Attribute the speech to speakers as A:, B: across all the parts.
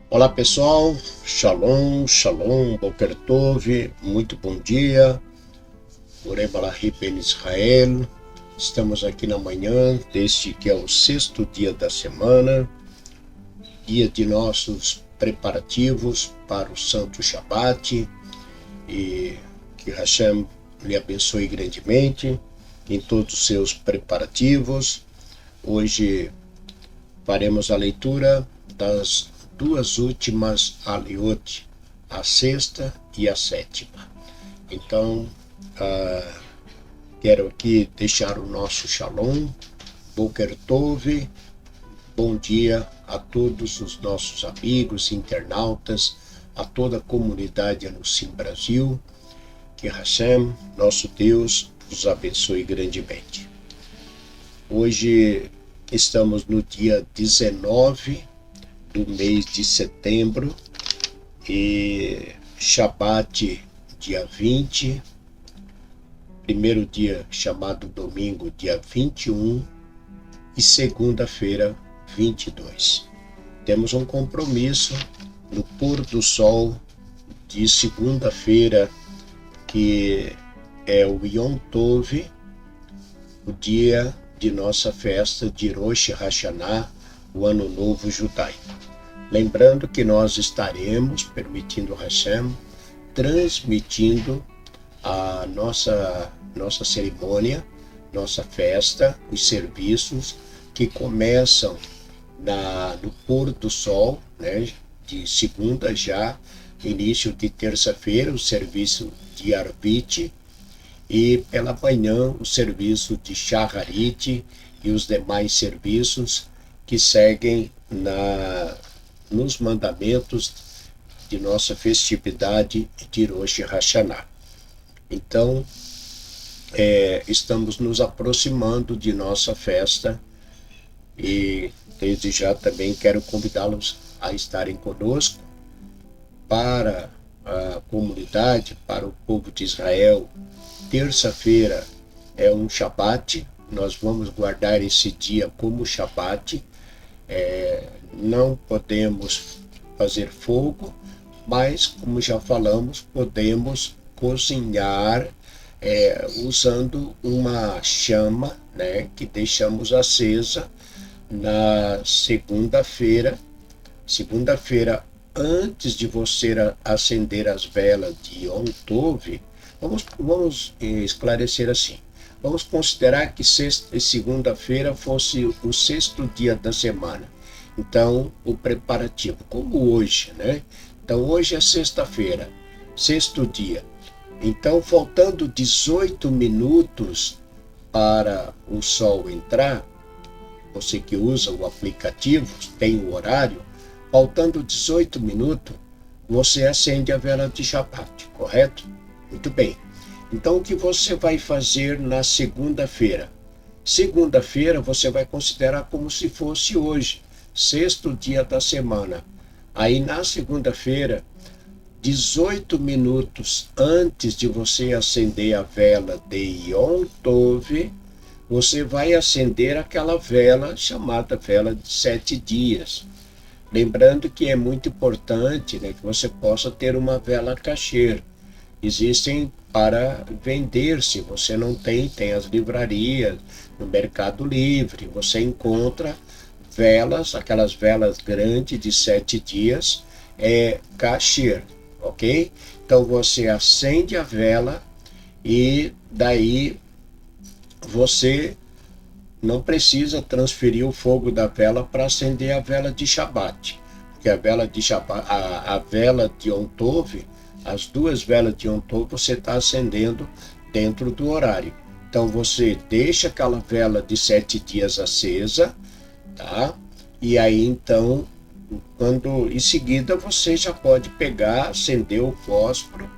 A: Olá pessoal, Shalom, Shalom, Boker Tov, muito bom dia, Borei Balahi Ben Israel. Estamos aqui na manhã deste que é o sexto dia da semana, dia de nossos preparativos para o Santo Shabat, e que Hashem lhe abençoe grandemente em todos os seus preparativos. Hoje faremos a leitura das duas últimas aliot, a sexta e a sétima. Então, quero aqui deixar o nosso shalom, Boker Tov, bom dia a todos os nossos amigos, internautas, a toda a comunidade Anusim Brasil, que Hashem, nosso Deus, os abençoe grandemente. Hoje estamos no dia 19 do mês de setembro e Shabat dia 20, primeiro dia chamado domingo dia 21 e segunda-feira 22. Temos um compromisso no pôr do sol de segunda-feira, que é o Yom Tov, o dia de nossa festa de Rosh Hashanah, o Ano Novo Judaico. Lembrando que nós estaremos, permitindo Hashem, transmitindo a nossa cerimônia, nossa festa, os serviços que começam no pôr do sol, né, de segunda já, início de terça-feira, o serviço de Arvit, e pela manhã o serviço de Shacharit e os demais serviços que seguem nos mandamentos de nossa festividade de Rosh Hashanah. Então, estamos nos aproximando de nossa festa e desde já também quero convidá-los a estarem conosco. Para a comunidade, para o povo de Israel, terça-feira é um Shabat, nós vamos guardar esse dia como Shabat. Não podemos fazer fogo, mas, como já falamos, podemos cozinhar usando uma chama, né, que deixamos acesa na segunda-feira. Segunda-feira, antes de você acender as velas de Yom Tov, vamos esclarecer assim. Vamos considerar que segunda-feira fosse o sexto dia da semana. Então, o preparativo, como hoje, né? Então, hoje é sexta-feira, sexto dia. Então, faltando 18 minutos para o sol entrar, você que usa o aplicativo, tem o horário, faltando 18 minutos, você acende a vela de Shabat, correto? Muito bem. Então, o que você vai fazer na segunda-feira? Segunda-feira você vai considerar como se fosse hoje, sexto dia da semana. Aí, na segunda-feira, 18 minutos antes de você acender a vela de Yom Tov, você vai acender aquela vela chamada vela de 7 dias. Lembrando que é muito importante, né, que você possa ter uma vela kasher. Existem para vender, se você não tem as livrarias, no Mercado Livre, você encontra velas, aquelas velas grandes de 7 dias, kasher, ok? Então você acende a vela e daí você não precisa transferir o fogo da vela para acender a vela de Shabat, porque a vela de Shabat, a vela de Yom Tov, as duas velas de Yom Tov você está acendendo dentro do horário. Então você deixa aquela vela de 7 dias acesa, tá? E aí então, em seguida você já pode pegar, acender o fósforo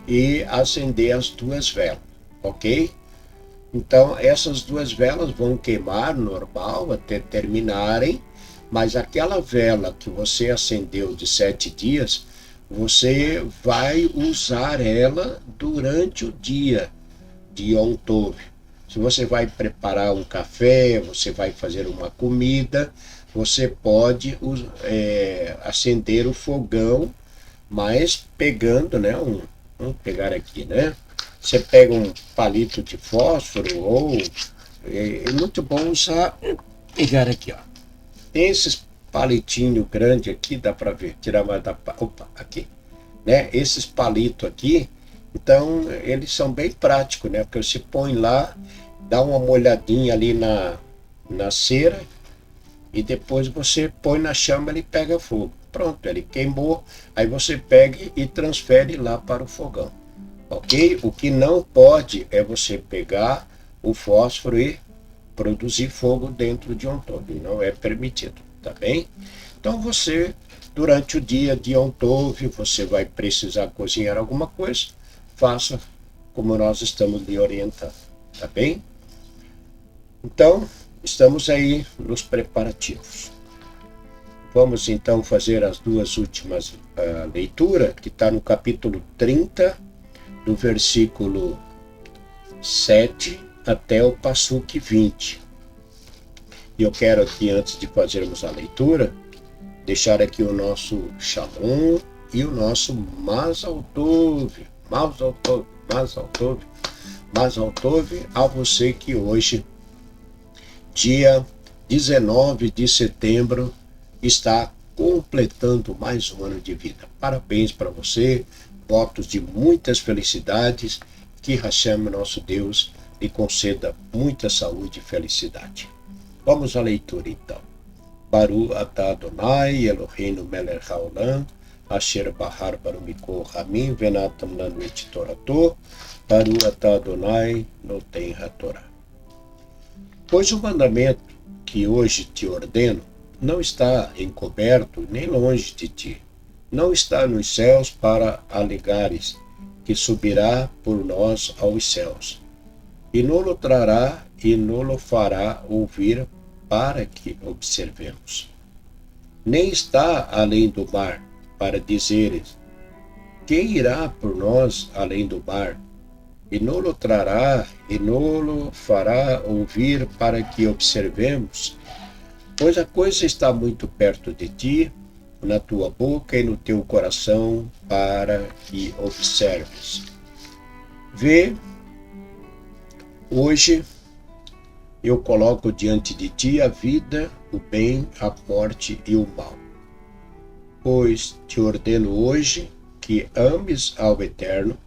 A: e acender as duas velas, ok? Então, essas duas velas vão queimar normal até terminarem, mas aquela vela que você acendeu de 7 dias, você vai usar ela durante o dia de Yom Tov. Se você vai preparar um café, você vai fazer uma comida, você pode acender o fogão, mas pegando, né? Vamos pegar aqui, né? Você pega um palito de fósforo ou é muito bom usar, pegar aqui, ó. Tem esses palitinhos grandes aqui, dá para ver, tirar mais da, opa, aqui, né? Esses palitos aqui, então eles são bem práticos, né? Porque você põe lá, dá uma molhadinha ali na cera e depois você põe na chama, ele pega fogo. Pronto, ele queimou, aí você pega e transfere lá para o fogão, ok? O que não pode é você pegar o fósforo e produzir fogo dentro de Yom Tov, não é permitido, tá bem? Então você, durante o dia de Yom Tov, você vai precisar cozinhar alguma coisa, faça como nós estamos lhe orientando, tá bem? Então, estamos aí nos preparativos. Vamos então fazer as duas últimas leituras, que está no capítulo 30, do versículo 7 até o Passuque 20. E eu quero aqui, antes de fazermos a leitura, deixar aqui o nosso Shalom e o nosso Mazal Tov, Mazal Tov, Mazal Tov, Mazal Tov a você que hoje, dia 19 de setembro, está completando mais um ano de vida. Parabéns para você, votos de muitas felicidades, que Hashem, nosso Deus, lhe conceda muita saúde e felicidade. Vamos à leitura então. Baru atah Adonai Eloheinu melech haolam, asher bahar barumiko hamim venatam lanu et torato, Baru atah Adonai noten hatorá. Pois o mandamento que hoje te ordeno não está encoberto nem longe de ti, não está nos céus para alegares que subirá por nós aos céus, e não-lo trará e não-lo fará ouvir para que observemos. Nem está além do mar, para dizeres, quem irá por nós além do mar? E não-lo trará e não-lo fará ouvir para que observemos, pois a coisa está muito perto de ti, na tua boca e no teu coração, para que observes. Vê, hoje eu coloco diante de ti a vida, o bem, a morte e o mal. Pois te ordeno hoje que ames ao Eterno,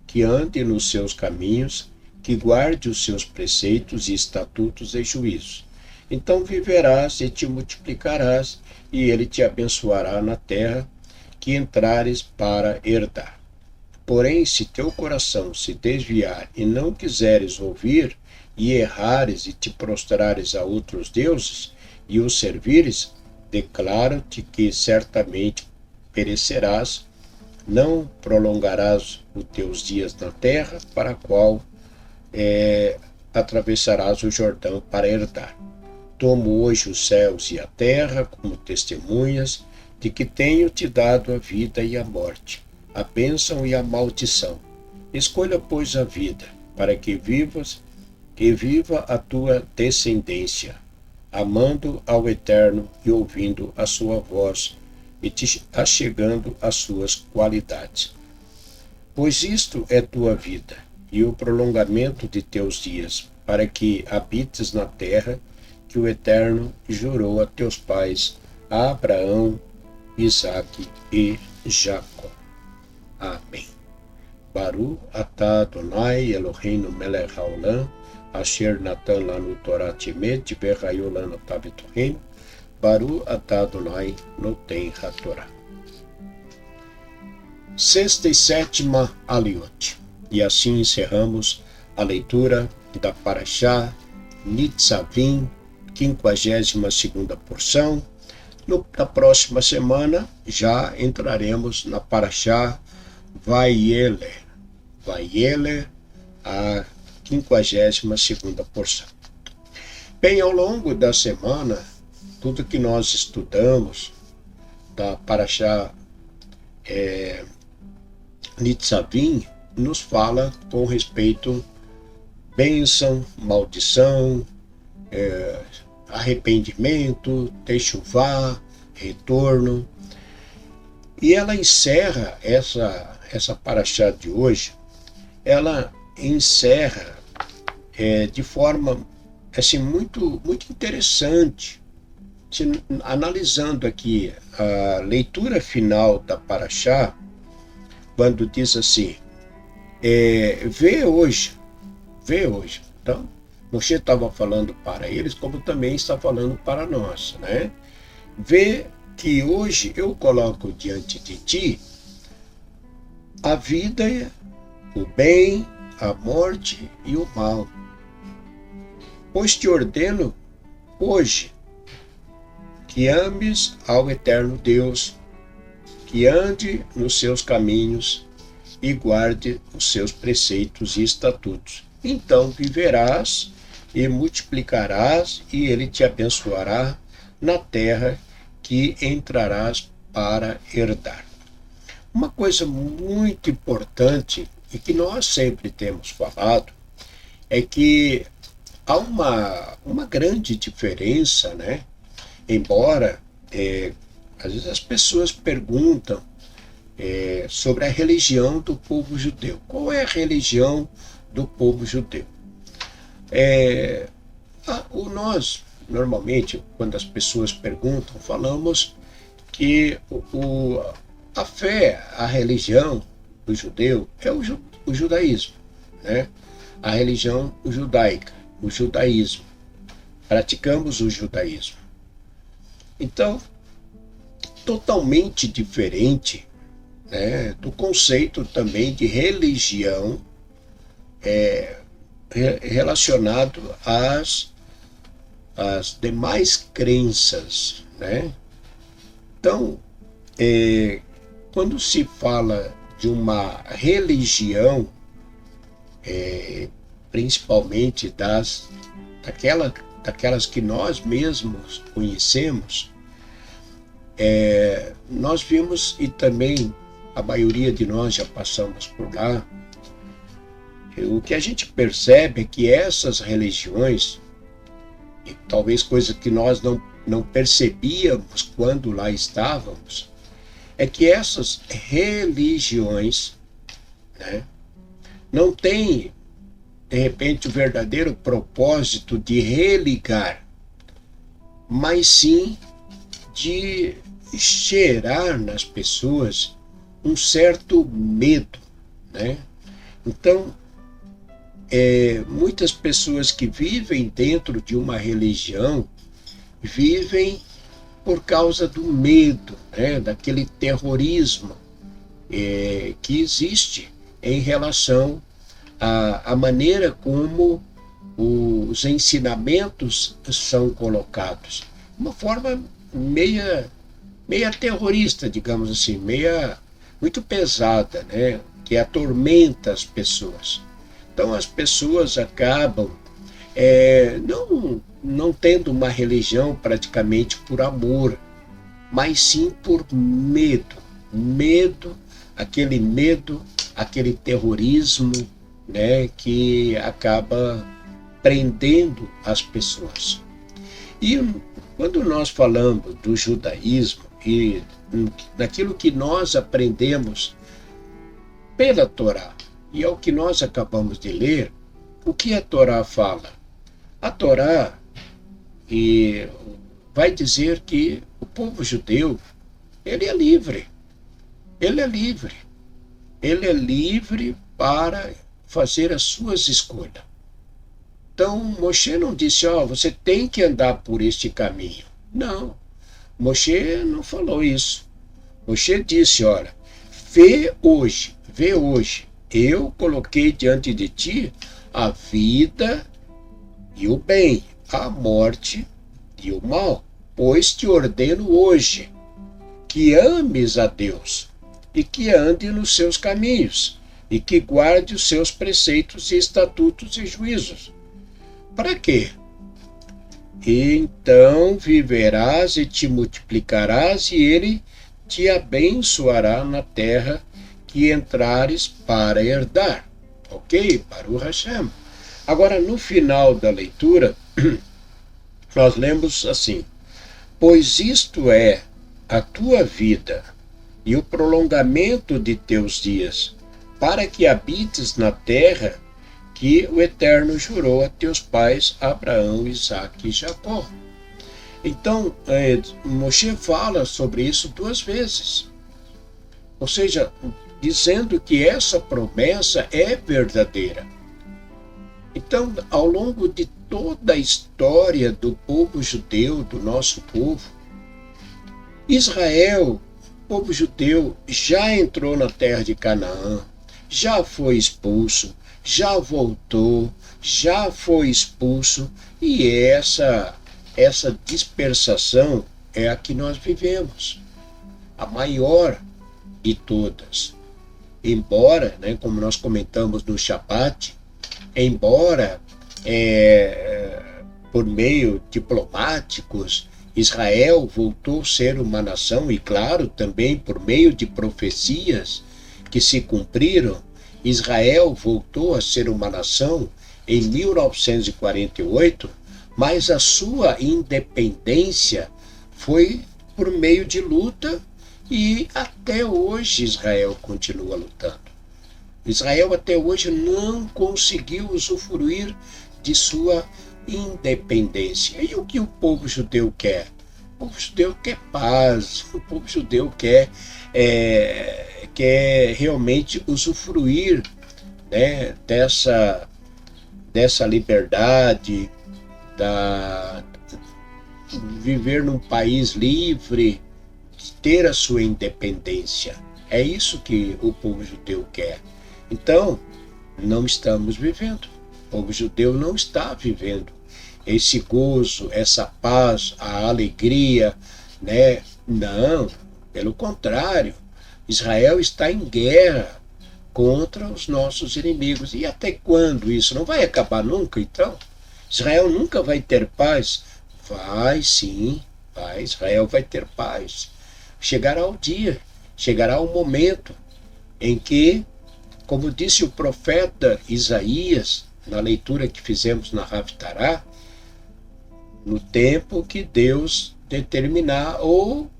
A: que ande nos seus caminhos, que guarde os seus preceitos e estatutos e juízos. Então viverás e te multiplicarás, e ele te abençoará na terra que entrares para herdar. Porém, se teu coração se desviar e não quiseres ouvir, e errares e te prostrares a outros deuses, e os servires, declaro-te que certamente perecerás, não prolongarás os teus dias na terra, para a qual atravessarás o Jordão para herdar. Tomo hoje os céus e a terra como testemunhas de que tenho te dado a vida e a morte, a bênção e a maldição. Escolha, pois, a vida, para que vivas, que viva a tua descendência, amando ao Eterno e ouvindo a sua voz, e te achegando às suas qualidades. Pois isto é tua vida, e o prolongamento de teus dias, para que habites na terra que o Eterno jurou a teus pais, a Abraão, Isaque e Jacó. Amém. Baru atah Adonai Eloheinu melech haolam, asher natan lanu Torah temet vechayu lanu tavetorreinu, Baru atah Adonai noten hatorá. Sexta e sétima Aliot. E assim encerramos a leitura da Parashá Nitzavim, 52ª porção. Na próxima semana já entraremos na Parashá Vaieler, a 52ª porção. Bem, ao longo da semana, tudo que nós estudamos da Parashá Nitzavim nos fala com respeito bênção, maldição, arrependimento, techuvá, retorno. E ela encerra essa paraxá de hoje, ela encerra de forma assim, muito interessante. Analisando aqui a leitura final da paraxá, quando diz assim, vê hoje. Então, Moshe estava falando para eles, como também está falando para nós, né? Vê que hoje eu coloco diante de ti a vida, o bem, a morte e o mal. Pois te ordeno hoje que ames ao eterno Deus, que ande nos seus caminhos e guarde os seus preceitos e estatutos. Então viverás e multiplicarás, e ele te abençoará na terra que entrarás para herdar. Uma coisa muito importante e que nós sempre temos falado é que há uma grande diferença, né? Embora às vezes as pessoas perguntam sobre a religião do povo judeu. Qual é a religião do povo judeu? Nós, normalmente, quando as pessoas perguntam, falamos que a fé, a religião do judeu é o judaísmo, né? A religião judaica, o judaísmo. Praticamos o judaísmo. Então, totalmente diferente, né, do conceito também de religião relacionado às demais crenças, né? Então, quando se fala de uma religião, principalmente daquelas que nós mesmos conhecemos, nós vimos, e também a maioria de nós já passamos por lá, o que a gente percebe é que essas religiões, e talvez coisa que nós não percebíamos quando lá estávamos, é que essas religiões, né, não têm, de repente, o verdadeiro propósito de religar, mas sim de gerar nas pessoas um certo medo, né? Então, muitas pessoas que vivem dentro de uma religião vivem por causa do medo, né? Daquele terrorismo que existe em relação à maneira como os ensinamentos são colocados. Uma forma meia terrorista, digamos assim, muito pesada, né? Que atormenta as pessoas. Então as pessoas acabam não tendo uma religião praticamente por amor, mas sim por medo. Medo, aquele terrorismo, né, que acaba prendendo as pessoas. E quando nós falamos do judaísmo e daquilo que nós aprendemos pela Torá, e é o que nós acabamos de ler, o que a Torá fala? A Torá vai dizer que o povo judeu, ele é livre. Ele é livre. Ele é livre para fazer as suas escolhas. Então, Moshe não disse, você tem que andar por este caminho. Não, Moshe não falou isso. Moshe disse, olha, vê hoje, eu coloquei diante de ti a vida e o bem, a morte e o mal, pois te ordeno hoje que ames a Deus e que ande nos seus caminhos e que guarde os seus preceitos e estatutos e juízos. Para quê? Então viverás e te multiplicarás, e ele te abençoará na terra que entrares para herdar. Ok? Baruch Hashem. Agora, no final da leitura, nós lemos assim: pois isto é a tua vida e o prolongamento de teus dias, para que habites na terra que o Eterno jurou a teus pais, Abraão, Isaque e Jacó. Então, Moshe fala sobre isso 2 vezes. Ou seja, dizendo que essa promessa é verdadeira. Então, ao longo de toda a história do povo judeu, do nosso povo, Israel, o povo judeu, já entrou na terra de Canaã, já foi expulso, já voltou, já foi expulso, e essa dispersação é a que nós vivemos, a maior de todas. Embora, como nós comentamos no Shabbat, embora por meio diplomáticos Israel voltou a ser uma nação, e claro, também por meio de profecias que se cumpriram, Israel voltou a ser uma nação em 1948, mas a sua independência foi por meio de luta, e até hoje Israel continua lutando. Israel até hoje não conseguiu usufruir de sua independência. E o que o povo judeu quer? O povo judeu quer paz, o povo judeu quer realmente usufruir, dessa liberdade, viver num país livre, ter a sua independência. É isso que o povo judeu quer. Então, não estamos vivendo. O povo judeu não está vivendo esse gozo, essa paz, a alegria, Não, pelo contrário. Israel está em guerra contra os nossos inimigos. E até quando isso? Não vai acabar nunca, então? Israel nunca vai ter paz? Vai sim, vai. Israel vai ter paz. Chegará o dia, chegará o momento em que, como disse o profeta Isaías, na leitura que fizemos na Haftarah, no tempo que Deus determinar, ou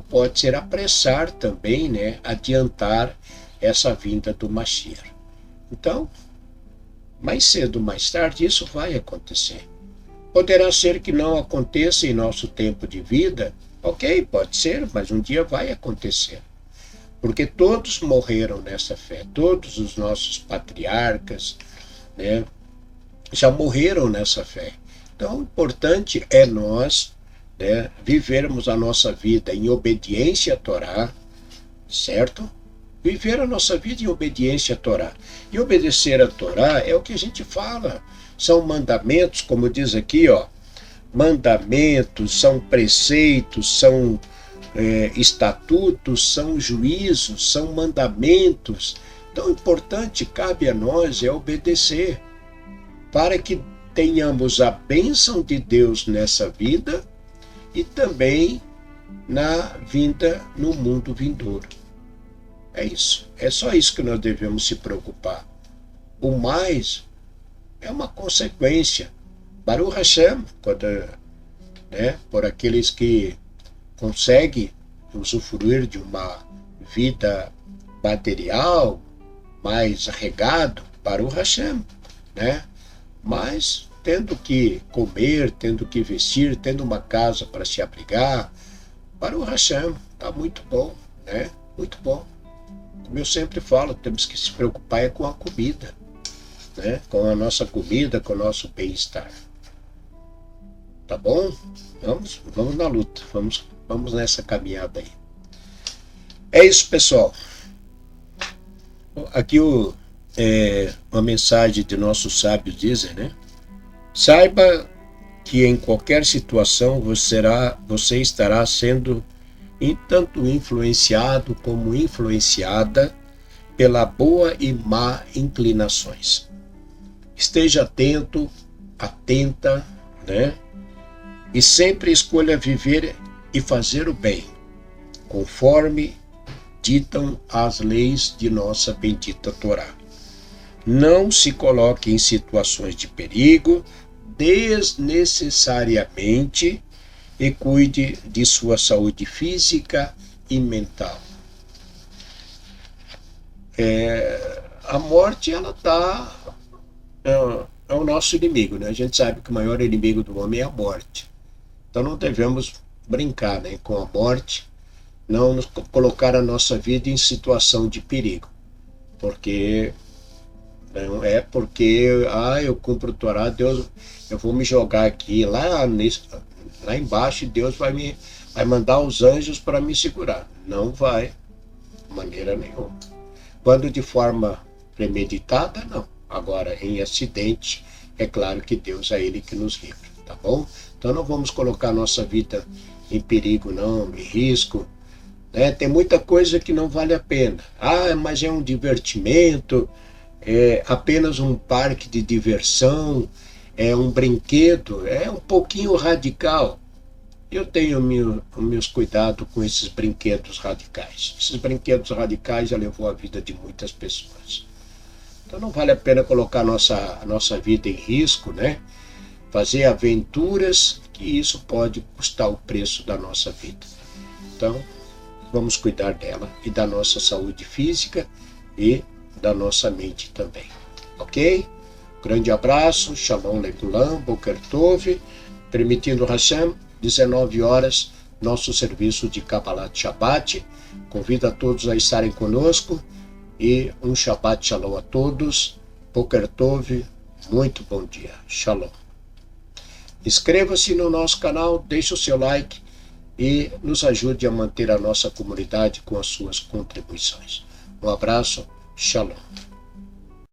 A: pode ser apressar também, adiantar essa vinda do Mashiach. Então, mais cedo ou mais tarde, isso vai acontecer. Poderá ser que não aconteça em nosso tempo de vida, ok, pode ser, mas um dia vai acontecer. Porque todos morreram nessa fé, todos os nossos patriarcas, já morreram nessa fé. Então, o importante é nós vivermos a nossa vida em obediência à Torá, certo? Viver a nossa vida em obediência à Torá. E obedecer à Torá é o que a gente fala. São mandamentos, como diz aqui, mandamentos, são preceitos, são estatutos, são juízos, são mandamentos. Então, o importante cabe a nós é obedecer, para que tenhamos a bênção de Deus nessa vida e também na vinda no mundo vindouro. É isso. É só isso que nós devemos se preocupar. O mais é uma consequência. Baruch Hashem, por aqueles que conseguem usufruir de uma vida material mais regado, Baruch Hashem, Mas tendo que comer, tendo que vestir, tendo uma casa para se abrigar, Baruch Hashem, está muito bom, Muito bom. Como eu sempre falo, temos que se preocupar com a comida, Com a nossa comida, com o nosso bem-estar. Tá bom? Vamos na luta, vamos nessa caminhada aí. É isso, pessoal. Aqui uma mensagem de nossos sábios dizem, Saiba que em qualquer situação você estará sendo tanto influenciado como influenciada pela boa e má inclinações. Esteja atento, atenta, E sempre escolha viver e fazer o bem, conforme ditam as leis de nossa bendita Torá. Não se coloque em situações de perigo desnecessariamente e cuide de sua saúde física e mental. A morte, ela é o nosso inimigo, né? A gente sabe que o maior inimigo do homem é a morte. Então não devemos brincar, né, com a morte, não nos colocar a nossa vida em situação de perigo, porque não é porque eu cumpro o Torá, Deus, eu vou me jogar aqui lá embaixo e Deus vai mandar os anjos para me segurar. Não vai, de maneira nenhuma. Quando de forma premeditada, não. Agora, em acidente, é claro que Deus é Ele que nos livra, tá bom? Então não vamos colocar nossa vida em perigo, não, em risco, né? Tem muita coisa que não vale a pena. Mas é um divertimento, é apenas um parque de diversão, é um brinquedo, é um pouquinho radical. Eu tenho meus cuidados com esses brinquedos radicais. Esses brinquedos radicais já levou a vida de muitas pessoas. Então não vale a pena colocar a nossa vida em risco, né? Fazer aventuras, que isso pode custar o preço da nossa vida. Então, vamos cuidar dela e da nossa saúde física e da nossa mente também. Ok? Grande abraço, Shalom Lekulam, Boker Tov, permitindo Hashem, 19 horas, nosso serviço de Kabbalat Shabbat. Convido a todos a estarem conosco e um Shabbat Shalom a todos. Boker Tov, muito bom dia. Shalom. Inscreva-se no nosso canal, deixe o seu like e nos ajude a manter a nossa comunidade com as suas contribuições. Um abraço, Shalom.